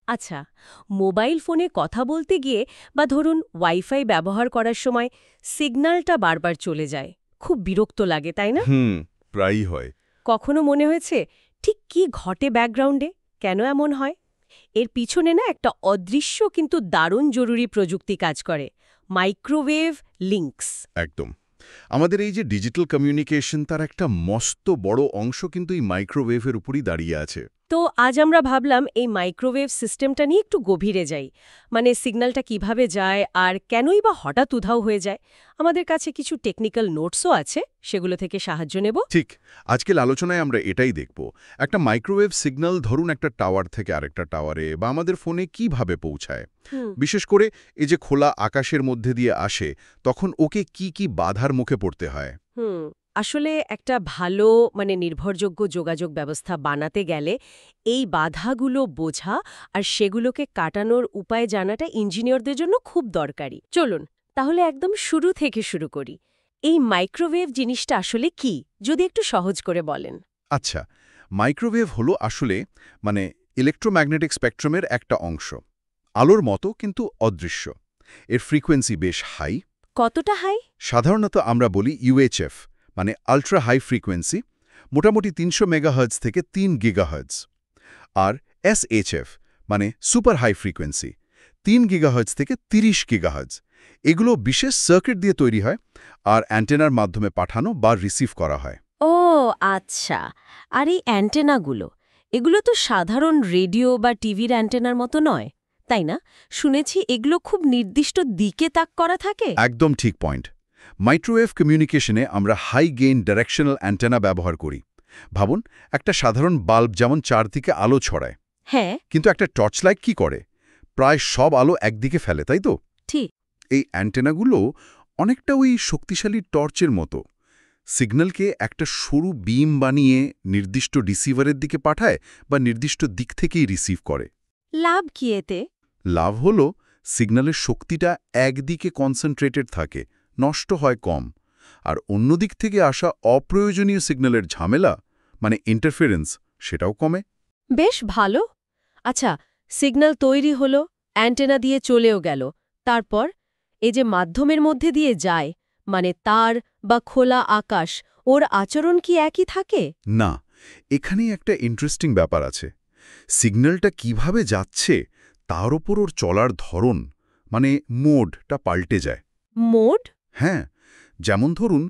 আচ্ছা, মোবাইল ফোনে কথা বলতে গিয়ে বা ধরুন ওয়াইফাই ব্যবহার করার সময় সিগন্যালটা বারবার চলে যায়। খুব বিরক্ত লাগে, তাই না? প্রায়ই হয়। কখনো মনে হয়েছে ঠিক কি ঘটে ব্যাকগ্রাউন্ডে, কেন এমন হয়? এর পিছনে না একটা অদৃশ্য কিন্তু দারুণ জরুরি প্রযুক্তি কাজ করে, মাইক্রোওয়েভ লিঙ্কস। একদম। আমাদের এই যে ডিজিটাল কমিউনিকেশন, তার একটা মস্ত বড় অংশ কিন্তু এই মাইক্রোওয়েভের উপরই দাঁড়িয়ে আছে। তো আজ আমরা ভাবলাম এই মাইক্রোওয়েভ সিস্টেমটা নিয়ে একটু গভীরে যাই। মানে সিগন্যালটা কিভাবে যায় আর কেনই বা হঠাৎ উধাও হয়ে যায়। আমাদের কাছে কিছু টেকনিক্যাল নোটসও আছে, সেগুলো থেকে সাহায্য নেব। ঠিক, আজকের আলোচনায় আমরা এটাই দেখব। একটা মাইক্রোওয়েভ সিগন্যাল ধরুন একটা টাওয়ার থেকে আরেকটা টাওয়ারে বা আমাদের ফোনে কিভাবে পৌঁছায়। বিশেষ করে এই যে খোলা আকাশের মধ্যে দিয়ে আসে, তখন ওকে কি কি বাধার মুখে পড়তে হয়। আসলে একটা ভালো নির্ভরযোগ্য যোগাযোগ ব্যবস্থা বানাতে গেলে এই বাধাগুলো বোঝা আর সেগুলোকে কাটানোর উপায় জানাটা ইঞ্জিনিয়ারদের জন্য খুব দরকারি। চলুন তাহলে একদম শুরু থেকে শুরু করি। এই মাইক্রোওয়েভ জিনিসটা আসলে কি, যদি একটু সহজ করে বলেন। আচ্ছা, মাইক্রোওয়েভ হলো আসলে ইলেকট্রোম্যাগনেটিক স্পেকট্রামের একটা অংশ। আলোর মতো কিন্তু অদৃশ্য। এর ফ্রিকোয়েন্সি বেশ হাই। কতটা হাই? সাধারণত আমরা বলি ইউএইচএফ, মানে আল্ট্রা হাই ফ্রিকোয়েন্সি, মোটামুটি ৩০০ মেগাহার্জ থেকে ৩ গিগাহার্জ। আর এসএইচএফ মানে সুপার হাই ফ্রিকোয়েন্সি, ৩ গিগাহার্জ থেকে ৩০ গিগাহার্জ। এগুলো বিশেষ সার্কিট দিয়ে তৈরি হয় আর অ্যান্টেনার মাধ্যমে পাঠানো বা রিসিভ করা হয়। ও আচ্ছা। আর এই অ্যান্টেনাগুলো, এগুলো তো সাধারণ রেডিও বা টিভির অ্যান্টেনার মতো নয়, তাই না? শুনেছি এগুলো খুব নির্দিষ্ট দিকে তাক করা থাকে। একদম ঠিক পয়েন্ট। মাইক্রোওয়েভ কমিউনিকেশনে আমরা হাই গেইন ডাইরেকশনাল অ্যান্টেনা ব্যবহার করি। ভাবুন, একটা সাধারণ বাল্ব যেমন চারদিকে আলো ছড়ায়, হ্যাঁ, কিন্তু একটা টর্চ লাইট কি করে? প্রায় সব আলো একদিকে ফেলে, তাই তো? ঠিক। এই অ্যান্টেনাগুলো অনেকটা ওই শক্তিশালী টর্চের মতো। সিগন্যালকে একটা সরু বিম বানিয়ে নির্দিষ্ট রিসিভারের দিকে পাঠায় বা নির্দিষ্ট দিক থেকেই রিসিভ করে। লাভ কি এতে? লাভ হলো সিগন্যালের শক্তিটা একদিকে কনসেন্ট্রেটেড থাকে, নষ্ট হয় কম। আর অন্য দিক থেকে আসা অপ্রয়োজনীয় সিগন্যালের ঝামেলা, মানে ইন্টারফারেন্স, সেটাও কমে। বেশ ভালো। আচ্ছা, সিগন্যাল তৈরি হলো, অ্যান্টেনা দিয়ে চলেও গেল। তারপর এই যে মাধ্যমের মধ্যে দিয়ে যায়, মানে তার বা খোলা আকাশ, ওর আচরণ কি একই থাকে? না, এখানেই একটা ইন্টারেস্টিং ব্যাপার আছে। সিগন্যালটা কিভাবে যাচ্ছে তার ওপর ওর চলার ধরন, মানে মোডটা পাল্টে যায়। মোড? হ্যাঁ, যেমন ধরুন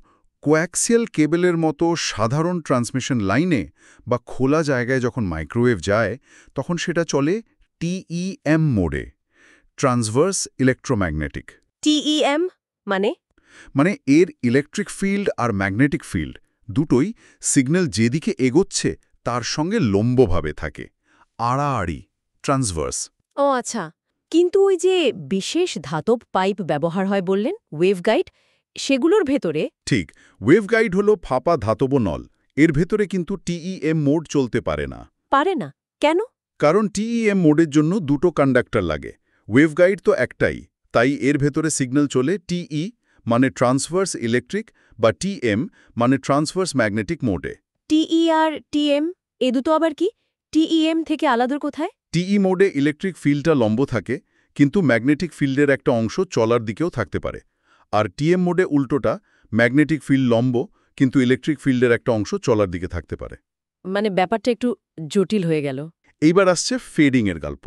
কোয়াক্সিয়াল কেবলের মতো সাধারণ ট্রান্সমিশন লাইনে বা খোলা জায়গায় যখন মাইক্রোওয়েভ যায়, তখন সেটা চলে টিইএম মোডে, ট্রান্সভার্স ইলেকট্রোম্যাগনেটিক। টিইএম মানে? মানে এর ইলেকট্রিক ফিল্ড আর ম্যাগনেটিক ফিল্ড দুটোই সিগন্যাল যেদিকে এগোচ্ছে তার সঙ্গে লম্বভাবে থাকে, আড়াআড়ি, ট্রান্সভার্স। ও আচ্ছা। কিন্তু ওই যে বিশেষ ধাতব পাইপ ব্যবহার হয় বললেন, ওয়েভগাইড, সেগুলোর ভেতরে? ঠিক, ওয়েভগাইড হলো ফাঁপা ধাতব নল। এর ভেতরে কিন্তু টিইএম মোড চলতে পারে না। পারে না কেন? কারণ টিইএম মোডের জন্য দুটো কন্ডাক্টর লাগে। ওয়েভগাইড তো একটাই, তাই এর ভেতরে সিগন্যাল চলে টিই মানে ট্রান্সভার্স ইলেকট্রিক বা টিএম মানে ট্রান্সভার্স ম্যাগনেটিক মোডে। টিই আর টিএম, এ দুটো আবার কি? টিইএম থেকে আলাদা কোথায়? টিই মোডে ইলেকট্রিক ফিল্ডটা লম্ব থাকে, কিন্তু ম্যাগনেটিক ফিল্ডের একটা অংশ চলার দিকেও থাকতে পারে। আর টিএম মোডে উল্টোটা, ম্যাগনেটিক ফিল্ড লম্ব, কিন্তু ইলেকট্রিক ফিল্ডের একটা অংশ চলার দিকে থাকতে পারে। মানে ব্যাপারটা একটু জটিল হয়ে গেল। এইবার আসছে ফেডিংয়ের গল্প।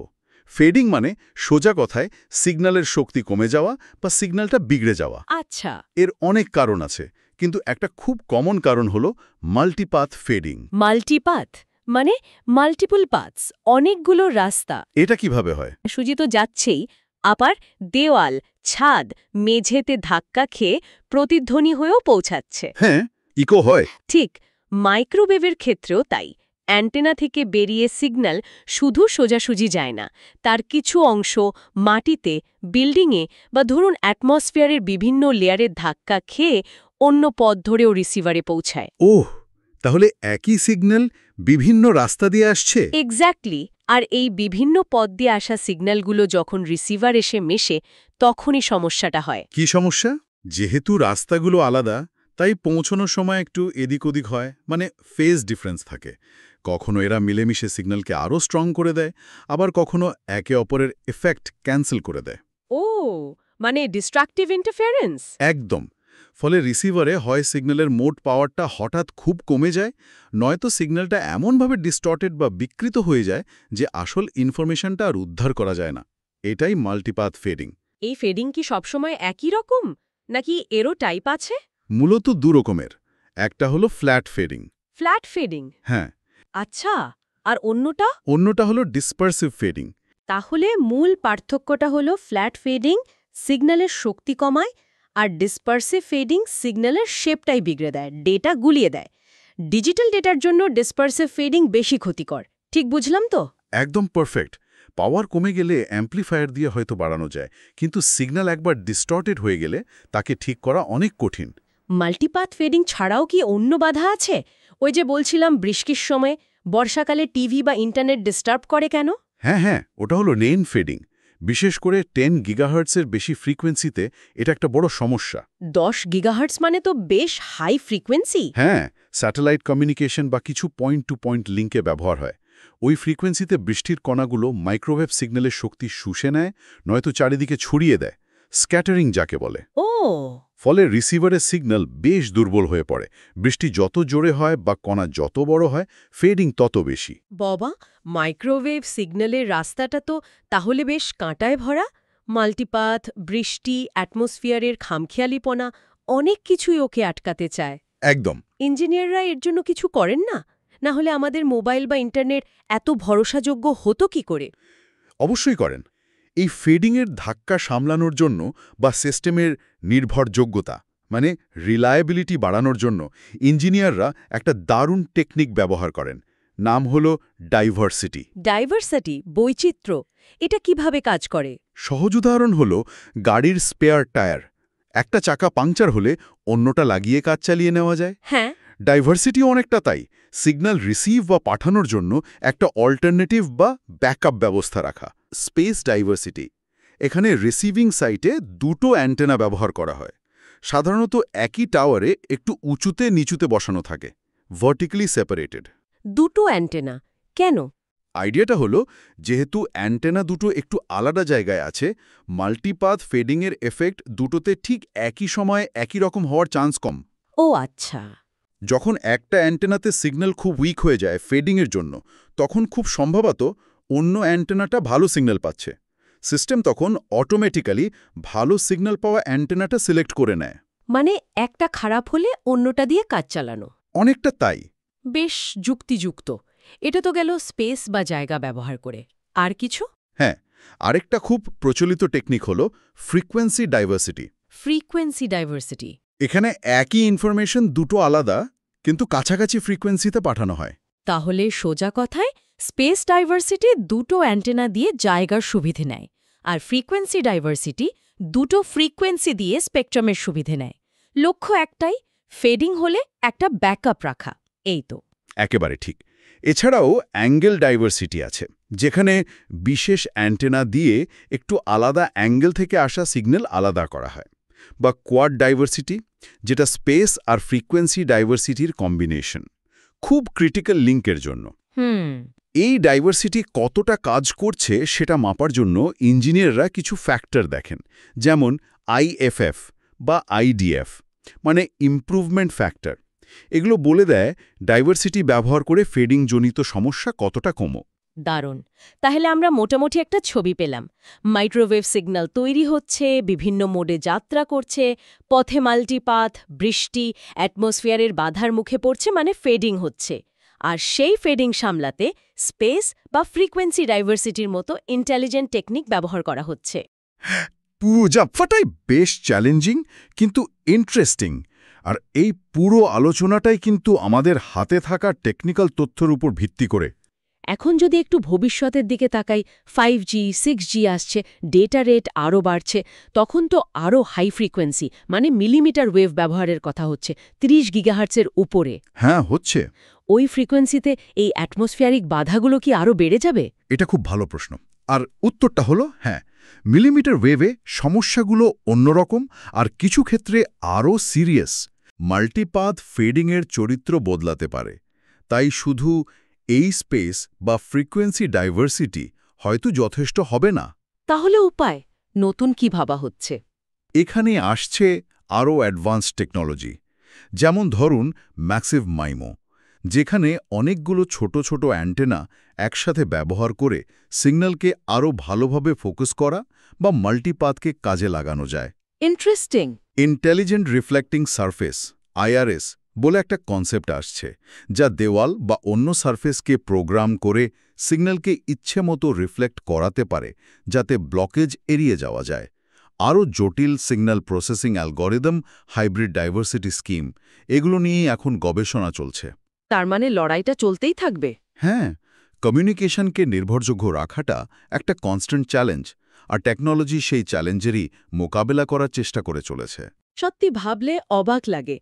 ফেডিং মানে সোজা কথায় সিগন্যালের শক্তি কমে যাওয়া বা সিগন্যালটা বিগড়ে যাওয়া। আচ্ছা। এর অনেক কারণ আছে, কিন্তু একটা খুব কমন কারণ হলো মাল্টিপাথ ফেডিং। মাল্টিপাথ মানে মাল্টিপল পাথস, অনেকগুলো রাস্তা। এটা কিভাবে হয়? সুজি তো যাচ্ছেই, আবার দেওয়াল, ছাদ, মেঝেতে ধাক্কা খেয়ে প্রতিধ্বনি হয়েও পৌঁছাচ্ছে। হ্যাঁ, ইকো হয়। ঠিক, মাইক্রোওয়েভের ক্ষেত্রেও তাই। অ্যান্টেনা থেকে বেরিয়ে সিগন্যাল শুধু সোজাসুজি যায় না, তার কিছু অংশ মাটিতে, বিল্ডিংয়ে বা ধরুন অ্যাটমসফিয়ারের বিভিন্ন লেয়ারের ধাক্কা খেয়ে অন্য পথ ধরেও রিসিভারে পৌঁছায়। ওহ, তাহলে একই সিগন্যাল বিভিন্ন রাস্তা দিয়ে আসছে। এক্স্যাক্টলি। আর এই বিভিন্ন পথ দিয়ে আসা সিগন্যালগুলো যখন রিসিভার এসে মেশে, তখনই সমস্যাটা হয়। কি সমস্যা? যেহেতু রাস্তাগুলো আলাদা, তাই পৌঁছানোর সময় একটু এদিক ওদিক হয়, মানে ফেজ ডিফারেন্স থাকে। কখনো এরা মিলেমিশে সিগন্যালকে আরও স্ট্রং করে দেয়, আবার কখনো একে অপরের এফেক্ট ক্যান্সেল করে দেয়। ও, মানে ডিস্ট্রাকটিভ ইন্টারফারেন্স। একদম। ফলে রিসিভারে হয় সিগন্যালের মোট পাওয়ারটা হঠাৎ খুব কমে যায়, নয়তো সিগন্যালটা এমনভাবে ডিস্টর্টেড বা বিকৃত হয়ে যায় যে আসল ইনফরমেশনটা আর উদ্ধার করা যায় না। এটাই মাল্টিপাথ ফেডিং। এই ফেডিং কি সবসময় একই রকম, নাকি এরও টাইপ আছে? মূলত দু রকমের। একটা হলো ফ্ল্যাট ফেডিং। Flat fading. হ্যাঁ। আচ্ছা, আর অন্যটা? অন্যটা হলো ডিসপারসিভ ফেডিং। তাহলে মূল পার্থক্যটা হলো ফ্ল্যাট ফেডিং সিগন্যালের শক্তি কমায়, আর ডিসপারসিভ ফেডিং সিগন্যালের শেপটাই বিগড়ে দেয়, ডেটা গুলিয়ে দেয়। ডিজিটাল ডেটার জন্য ডিসপারসিভ ফেডিং বেশি ক্ষতিকর, ঠিক বুঝলাম তো? একদম পারফেক্ট। পাওয়ার কমে গেলে অ্যাম্প্লিফায়ার দিয়ে হয়তো বাড়ানো যায়, কিন্তু সিগন্যাল একবার ডিস্টর্টেড হয়ে গেলে তাকে ঠিক করা অনেক কঠিন। মাল্টিপাথ ফেডিং ছাড়াও কি অন্য বাধা আছে? ওই যে বলছিলাম বৃষ্টির সময়, বর্ষাকালে টিভি বা ইন্টারনেট ডিস্টার্ব করে কেন? হ্যাঁ, ওটা হলো রেইন ফেডিং। বিশেষ করে 10 গিগাহার্টসের বেশি ফ্রিকোয়েন্সিতে এটা একটা বড় সমস্যা। 10 গিগাহার্টজ মানে তো বেশ হাই ফ্রিকোয়েন্সি। হ্যাঁ, স্যাটেলাইট কমিউনিকেশন বা কিছু পয়েন্ট টু পয়েন্ট লিঙ্কে ব্যবহার হয়। ওই ফ্রিকোয়েন্সিতে বৃষ্টির কণাগুলো মাইক্রোওয়েভ সিগন্যালের শক্তি শুষে নেয়, নয়তো চারিদিকে ছড়িয়ে দেয়, স্ক্যাটারিং যাকে বলে। ও, ফলে রিসিভারের সিগন্যাল বেশ দুর্বল হয়ে পড়ে। বৃষ্টি যত জোরে হয় বা কণা যত বড় হয়, ফেডিং তত বেশি। বাবা, মাইক্রোওয়েভ সিগন্যালের রাস্তাটা তো তাহলে বেশ কাঁটায় ভরা। মাল্টিপাথ, বৃষ্টি, অ্যাটমসফিয়ারের খামখেয়ালিপনা, অনেক কিছুই ওকে আটকাতে চায়। একদম। ইঞ্জিনিয়াররা এর জন্য কিছু করেন না? না হলে আমাদের মোবাইল বা ইন্টারনেট এত ভরসাযোগ্য হতো কি করে? অবশ্যই করেন। এই ফেডিংয়ের ধাক্কা সামলানোর জন্য বা সিস্টেমের নির্ভরযোগ্যতা মানে রিলায়েবিলিটি বাড়ানোর জন্য ইঞ্জিনিয়াররা একটা দারুণ টেকনিক ব্যবহার করেন। নাম হলো ডাইভার্সিটি। ডাইভার্সিটি, বৈচিত্র্য, এটা কিভাবে কাজ করে? সহজ উদাহরণ হলো গাড়ির স্পেয়ার টায়ার। একটা চাকা পাংচার হলে অন্যটা লাগিয়ে কাজ চালিয়ে নেওয়া যায়। হ্যাঁ। ডাইভার্সিটিও অনেকটা তাই, সিগন্যাল রিসিভ বা পাঠানোর জন্য একটা অল্টারনেটিভ বা ব্যাকআপ ব্যবস্থা রাখা। স্পেস ডাইভার্সিটি, এখানে রিসিভিং সাইটে দুটো অ্যান্টেনা ব্যবহার করা হয়। সাধারণত একই টাওয়ারে একটু উঁচুতে নিচুতে বসানো থাকে, ভার্টিক্যালি সেপারেটেড। দুটো অ্যান্টেনা কেন? আইডিয়াটা হলো, যেহেতু অ্যান্টেনা দুটো একটু আলাদা জায়গায় আছে, মাল্টিপাথ ফেডিংয়ের এফেক্ট দুটোতে ঠিক একই সময়ে একই রকম হওয়ার চান্স কম। ও আচ্ছা। যখন একটা অ্যান্টেনাতে সিগন্যাল খুব উইক হয়ে যায় ফেডিংয়ের জন্য, তখন খুব সম্ভবত অন্য অ্যান্টেনাটা ভালো সিগন্যাল পাচ্ছে। সিস্টেম তখন অটোমেটিক্যালি ভালো সিগন্যাল পাওয়া অ্যান্টেনাটা সিলেক্ট করে নেয়। মানে একটা খারাপ হলে অন্যটা দিয়ে কাজ চালানো। অনেকটা তাই। বেশ যুক্তিযুক্ত। এটা তো গেল স্পেস বা জায়গা ব্যবহার করে। আর কিছু? হ্যাঁ, আরেকটা খুব প্রচলিত টেকনিক হলো ফ্রিকোয়েন্সি ডাইভার্সিটি। Frequency diversity. এখানে একই ইনফরমেশন দুটো আলাদা কিন্তু কাছাকাছি ফ্রিকোয়েন্সিতে পাঠানো হয়। তাহলে সোজা কথায় স্পেস ডাইভার্সিটি দুটো অ্যান্টেনা দিয়ে জায়গার সুবিধে নেয়, আর ফ্রিকোয়েন্সি ডাইভার্সিটি দুটো ফ্রিকোয়েন্সি দিয়ে স্পেকট্রামের সুবিধে নেয়। লক্ষ্য একটাই, ফেডিং হলে একটা ব্যাকআপ রাখা। এই তো। একেবারে ঠিক। এছাড়াও অ্যাঙ্গেল ডাইভার্সিটি আছে, যেখানে বিশেষ অ্যান্টেনা দিয়ে একটু আলাদা অ্যাঙ্গেল থেকে আসা সিগন্যাল আলাদা করা হয়। বা কোয়াড ডাইভার্সিটি, যেটা স্পেস আর ফ্রিকোয়েন্সি ডাইভার্সিটির কম্বিনেশন, খুব ক্রিটিক্যাল লিঙ্কের জন্য। এই ডাইভার্সিটি কতটা কাজ করছে সেটা মাপার জন্য ইঞ্জিনিয়াররা কিছু ফ্যাক্টর দেখেন, যেমন আইএফএফ বা আইডিএফ, মানে ইমপ্রুভমেন্ট ফ্যাক্টর। এগুলো বলে দেয় ডাইভার্সিটি ব্যবহার করে ফেডিংজনিত সমস্যা কতটা কমো। দারুণ। তাহলে আমরা মোটামুটি একটা ছবি পেলাম। মাইক্রোওয়েভ সিগন্যাল তৈরি হচ্ছে, বিভিন্ন মোডে যাত্রা করছে, পথে মাল্টিপাথ, বৃষ্টি, অ্যাটমসফিয়ারের বাধার মুখে পড়ছে, মানে ফেডিং হচ্ছে। আর সেই ফেডিং সামলাতে স্পেস বা ফ্রিকোয়েন্সি ডাইভার্সিটির মতো ইন্টেলিজেন্ট টেকনিক ব্যবহার করা হচ্ছে। পুরোটাই বেশ চ্যালেঞ্জিং কিন্তু ইন্টারেস্টিং। আর এই পুরো আলোচনাটাই কিন্তু আমাদের হাতে থাকা টেকনিক্যাল তথ্যের উপর ভিত্তি করে। এখন যদি একটু ভবিষ্যতের দিকে তাকাই, 5G, 6G আসছে, ডেটা রেট আরও বাড়ছে, তখন তো আরও হাই ফ্রিকোয়েন্সি মানে মিলিমিটার ওয়েভ ব্যবহারের কথা হচ্ছে, 30 গিগাহার্টসের উপরে। হ্যাঁ, হচ্ছে। ওই ফ্রিকোয়েন্সিতে এই অ্যাটমসফিয়ারিক বাধাগুলো কি আরও বেড়ে যাবে? এটা খুব ভালো প্রশ্ন। আর উত্তরটা হলো হ্যাঁ, মিলিমিটার ওয়েভে সমস্যাগুলো অন্যরকম আর কিছু ক্ষেত্রে আরও সিরিয়াস। মাল্টিপাথ ফেডিংয়ের চরিত্র বদলাতে পারে, তাই শুধু এই স্পেস বা ফ্রিকোয়েন্সি ডাইভার্সিটি হয়তো যথেষ্ট হবে না। তাহলে উপায় নতুন কি ভাবা হচ্ছে? এখানে আসছে আরও অ্যাডভান্সড টেকনোলজি, যেমন ধরুন ম্যাসিভ মাইমো, যেখানে অনেকগুলো ছোট ছোট অ্যান্টেনা একসাথে ব্যবহার করে সিগন্যালকে আরও ভালোভাবে ফোকাস করা বা মাল্টিপাথকে কাজে লাগানো যায়। Interesting. Intelligent reflecting surface IRS বলে একটা কনসেপ্ট আসছে, যা দেওয়াল বা অন্য সারফেসকে প্রোগ্রাম করে সিগন্যালকে ইচ্ছেমতো রিফ্লেক্ট করাতে পারে, যাতে ব্লকেজ এড়িয়ে যাওয়া যায়। আরও জটিল signal processing algorithm, hybrid diversity scheme, এগুলো নিয়েই এখন গবেষণা চলছে। তার মানে লড়াইটা চলতেই থাকবে। হ্যাঁ, কমিউনিকেশনকে নির্ভরযোগ্য রাখাটা একটা কনস্ট্যান্ট চ্যালেঞ্জ, আর টেকনোলজি সেই চ্যালেঞ্জেরই মোকাবেলা করার চেষ্টা করে চলেছে। সত্যি ভাবলে অবাক লাগে।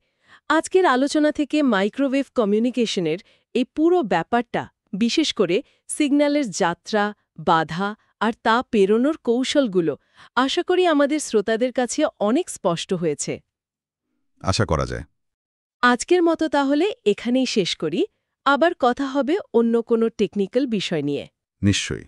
আজকের আলোচনা থেকে মাইক্রোওয়েভ কমিউনিকেশনের এই পুরো ব্যাপারটা, বিশেষ করে সিগন্যালের যাত্রা, বাধা আর তা পেরোনোর কৌশলগুলো, আশা করি আমাদের শ্রোতাদের কাছে অনেক স্পষ্ট হয়েছে। আশা করা যায়। আজকের মতো তাহলে এখানেই শেষ করি। আবার কথা হবে অন্য কোনো টেকনিক্যাল বিষয় নিয়ে। নিশ্চয়ই।